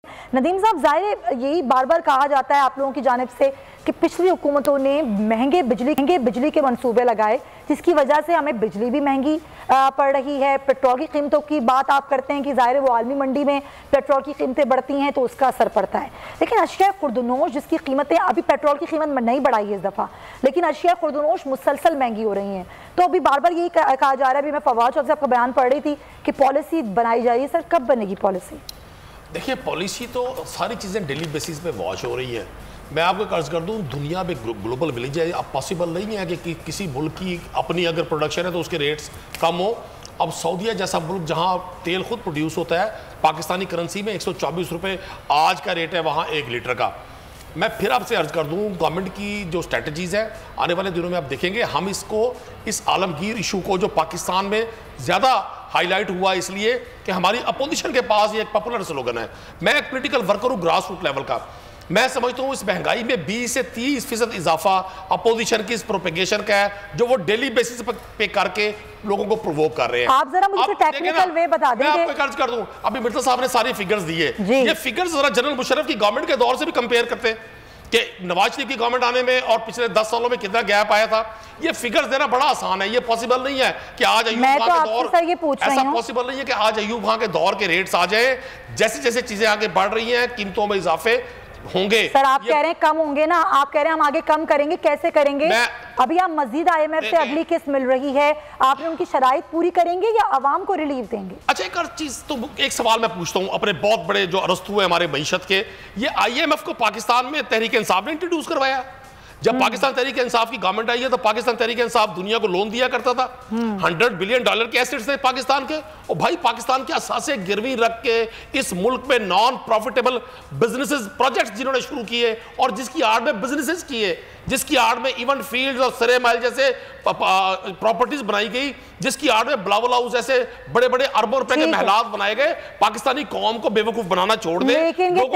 नदीम साहब, ज़ाहिर यही बार बार कहा जाता है आप लोगों की जानिब से कि पिछली हुकूमतों ने महंगे बिजली के मंसूबे लगाए, जिसकी वजह से हमें बिजली भी महंगी पड़ रही है। पेट्रोल की कीमतों की बात आप करते हैं कि ज़ाहिर वो आलमी मंडी में पेट्रोल की कीमतें बढ़ती हैं तो उसका असर पड़ता है, लेकिन अशिया खुर्दनोश जिसकी कीमतें अभी पेट्रोल की कीमत नहीं बढ़ाई है इस दफ़ा, लेकिन अशिया खुर्दनोश मुसलसल महंगी हो रही हैं। तो अभी बार बार यही कहा जा रहा है, अभी मैं फवाद चौधरी आपका बयान पढ़ रही थी कि पॉलिसी बनाई जा रही है। सर, कब बनेगी पॉलिसी? देखिए, पॉलिसी तो सारी चीज़ें डेली बेसिस पे वॉच हो रही है। मैं आपको कर्ज कर दूं, दुनिया में ग्लोबल विलेज है, अब पॉसिबल नहीं है कि किसी मुल्क की अपनी अगर प्रोडक्शन है तो उसके रेट्स कम हो। अब सऊदीया जैसा मुल्क जहां तेल खुद प्रोड्यूस होता है, पाकिस्तानी करेंसी में 124 रुपये आज का रेट है वहाँ 1 लीटर का। मैं फिर आपसे अर्ज कर दूं, गवर्नमेंट की जो स्ट्रेटजीज़ है आने वाले दिनों में आप देखेंगे, हम इस आलमगीर इशू को जो पाकिस्तान में ज़्यादा हाईलाइट हुआ इसलिए कि हमारी अपोजिशन के पास ये एक पॉपुलर स्लोगन है। मैं एक पॉलिटिकल वर्कर हूँ ग्रास रूट लेवल का। मैं समझता हूँ इस महंगाई में 20 से 30% इजाफा अपोजिशन की इस प्रोपेगेशन का है, जो वो डेली बेसिस पे करके लोगों को प्रोवोक कर रहे हैं। आप जरा मुझे टेक्निकल वे बता दें। मैं आपको अर्ज कर दूं, अभी मिर्जा साहब ने सारे फिगर्स दिए, ये फिगर्स जरा जनरल मुशर्रफ की गवर्नमेंट के दौर से भी कंपेयर करते हैं कि नवाज शरीफ की गवर्नमेंट आने में और पिछले 10 सालों में कितना गैप आया था। ये फिगर्स देना बड़ा आसान है। ये पॉसिबल नहीं है कि आज अयूब खान के दौर, ऐसा पॉसिबल नहीं है कि आज अयूब खान के दौर के रेट्स आ जाए। जैसे जैसे चीजें आगे बढ़ रही हैं, कीमतों में इजाफे होंगे। सर, आप कह रहे हैं कम होंगे ना, आप कह रहे हैं हम आगे कम करेंगे, कैसे करेंगे? अभी आप मजीद IMF से अगली किस्त मिल रही है, आपने उनकी शराइत पूरी करेंगे या आवाम को रिलीफ देंगे? अच्छा, एक और चीज तो, एक सवाल मैं पूछता हूं अपने बहुत बड़े जो अरस्तु है हमारे मईशत के, ये IMF को पाकिस्तान में तहरीक इंसाफ ने इंट्रोड्यूस करवाया। जब पाकिस्तान तहरीक इंसाफ की गवर्नमेंट आई है तो पाकिस्तान तहरीक इंसाफ दुनिया को लोन दिया करता था। $100 बिलियन के एसेट्स थे पाकिस्तान के, और भाई पाकिस्तान के असासे गिरवी रख के इस मुल्क में नॉन प्रॉफिटेबल बिजनेसेस प्रोजेक्ट्स जिन्होंने शुरू किए और जिसकी आड़ में बिजनेसेस किए, जिसकी आड़ में इवेंट फील्ड और सरे महल जैसे प्रॉपर्टीज बनाई गई, जिसकी आड़ में बिलावल हाउस जैसे बड़े बड़े अरबों रुपए के महलात बनाए गए। पाकिस्तानी कौम को बेवकूफ बनाना छोड़ दे, लोग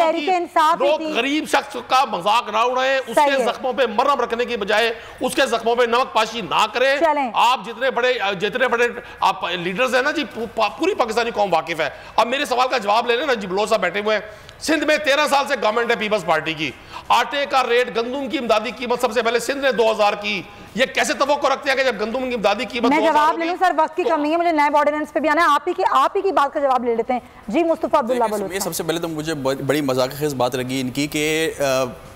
गरीब शख्स का मजाक ना उड़ाए, उसके जख्मों पे मरहम रखने की बजाय उसके जख्मों पे नमक पाशी ना करें। आप जितने बड़े आप लीडर्स हैं ना जी, पूरी पाकिस्तानी कौम वाकिफ है। अब मेरे सवाल का जवाब ले लेना जी, बलोच साहब बैठे हुए हैं। सिंध में 13 साल से गवर्नमेंट है पीपल्स पार्टी की। आटे का रेट, गंदुम की इमदादी कीमत सबसे पहले सिंध ने 2000 की। ये कैसे तवक्को रखते हैं कि जब गंदुम की इमदादी कीमत, मैं जवाब ले लूं सर, वक्त की कमी है, मुझे नए ऑर्डिनेंस पे भी आना है। आप ही की बात का जवाब ले लेते हैं जी। मुस्तफा अब्दुल्ला बलोच। सबसे पहले तो मुझे बड़ी मजाक़ बात लगी इनकी कि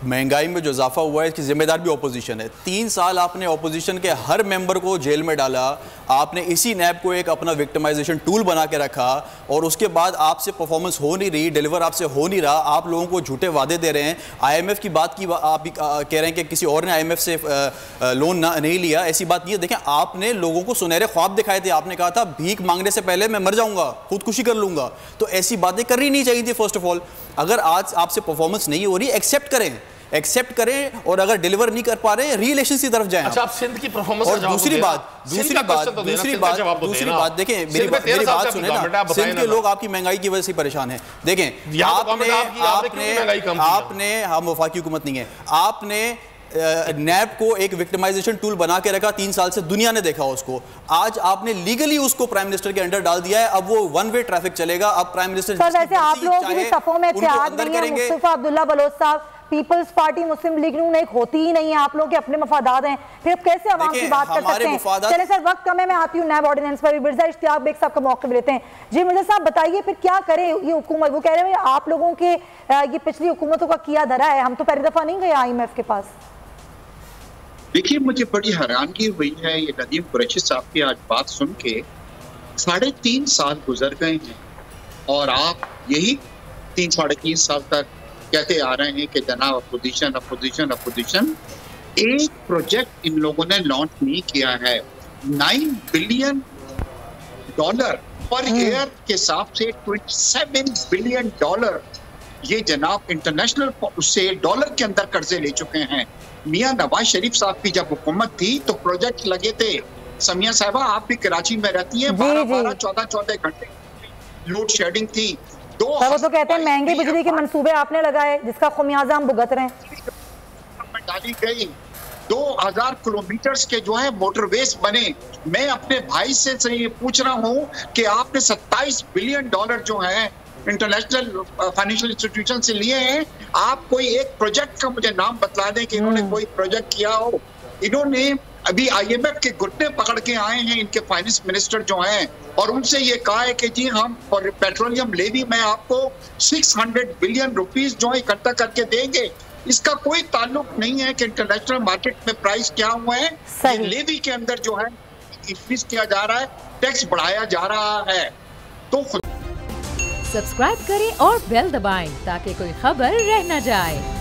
महंगाई में जो इजाफा हुआ है इसकी जिम्मेदार भी अपोजिशन है। 3 साल आपने अपोजिशन के हर मेंबर को जेल में डाला, आपने इसी नैब को एक अपना विक्टिमाइजेशन टूल बना के रखा, और उसके बाद आपसे परफॉर्मेंस हो नहीं रही, डिलीवर आपसे हो नहीं रहा, आप लोगों को झूठे वादे दे रहे हैं। IMF की बात की आप कह रहे हैं कि किसी और ने IMF से लोन नहीं लिया, ऐसी बात नहीं है। देखें, आपने लोगों को सुनहरे ख्वाब दिखाए थे, आपने कहा था भीख मांगने से पहले मैं मर जाऊंगा, खुदकुशी कर लूंगा, तो ऐसी बातें करनी नहीं चाहिए थी। फर्स्ट ऑफ ऑल, अगर आज आपसे परफॉर्मेंस नहीं हो रही, एक्सेप्ट करें और अगर डिलीवर नहीं कर पा रहे, री इलेक्शन की तरफ जाएं। अच्छा, आप सिंध की परफॉर्मेंस और दूसरी बात देखें, मेरी बात सुने ना, सिंध के लोग आपकी महंगाई की वजह से परेशान हैं। देखें, आपने हम वफाकी हुकूमत नहीं है, आपने नैब को एक विक्टिमाइजेशन टूल बना के रखा। 3 साल से दुनिया ने देखा उसको, आज आपने लीगली उसको प्राइम मिनिस्टर के अंडर डाल दिया है। अब वो 1 वे ट्रैफिक चलेगा। अब प्राइम मिनिस्टर वैसे आप लोगों की भी सफों में इत्तेहाद नहीं है। मुस्तफा अब्दुल्ला बलोच साहब, पीपल्स पार्टी मुस्लिम लीग नून एक होती ही नहीं है, आप लोग के अपने मफादात हैं, फिर अब कैसे आवाम की बात कर सकते हैं? चले सर, वक्त कम है, मैं आती हूँ नैब ऑर्डिनेंस पर। मिर्जा इश्तियाक बेग साहब का मौका लेते हैं जी। मिर्जा साहब बताइए फिर क्या करें ये हुकूमत? वो कह रहे हैं आप लोगों के ये पिछली हुकूमतों का किया धरा है, हम तो पहली दफा नहीं गए IMF के पास। देखिए, मुझे बड़ी हैरानगी हुई है ये नदीम कुरैशी साहब की आज बात सुन के। 3.5 साल गुजर गए हैं और आप यही 3-3.5 साल तक कहते आ रहे हैं कि जनाब अपोजिशन। एक प्रोजेक्ट इन लोगों ने लॉन्च नहीं किया है। $9 बिलियन पर ईयर के हिसाब से $27 बिलियन ये जनाब इंटरनेशनल उससे डॉलर के अंदर कर्जे ले चुके हैं। मियां नवाज शरीफ साहब की जब हुकूमत थी तो प्रोजेक्ट लगे थे। समिया साहबा, आप भी कराची में रहती हैं, 12-12, 14-14 घंटे लोड शेडिंग थी। वो तो कहते हैं महंगी बिजली के मंसूबे आपने लगाए, जिसका खुमियाजा हम भुगत रहे हैं। डाली गई 2000 किलोमीटर के जो है मोटरवेज बने। मैं अपने भाई से ये पूछ रहा हूँ कि आपने $27 बिलियन जो है इंटरनेशनल फाइनेंशियल इंस्टीट्यूशन से लिए हैं। आप कोई एक प्रोजेक्ट का मुझे नाम बतला दें कि इन्होंने कोई प्रोजेक्ट किया हो। इन्होंने अभी IMF के घुटने पकड़ के आए हैं इनके फाइनेंस मिनिस्टर जो हैं, और उनसे ये कहा है कि जी हम पेट्रोलियम लेवी में आपको 600 बिलियन रुपीस जो है इकट्ठा करके देंगे। इसका कोई ताल्लुक नहीं है कि इंटरनेशनल मार्केट में प्राइस क्या हुआ है। लेवी के अंदर जो है इंक्रीज किया जा रहा है, टैक्स बढ़ाया जा रहा है। तो सब्सक्राइब करें और बेल दबाएं ताकि कोई खबर रह न जाए।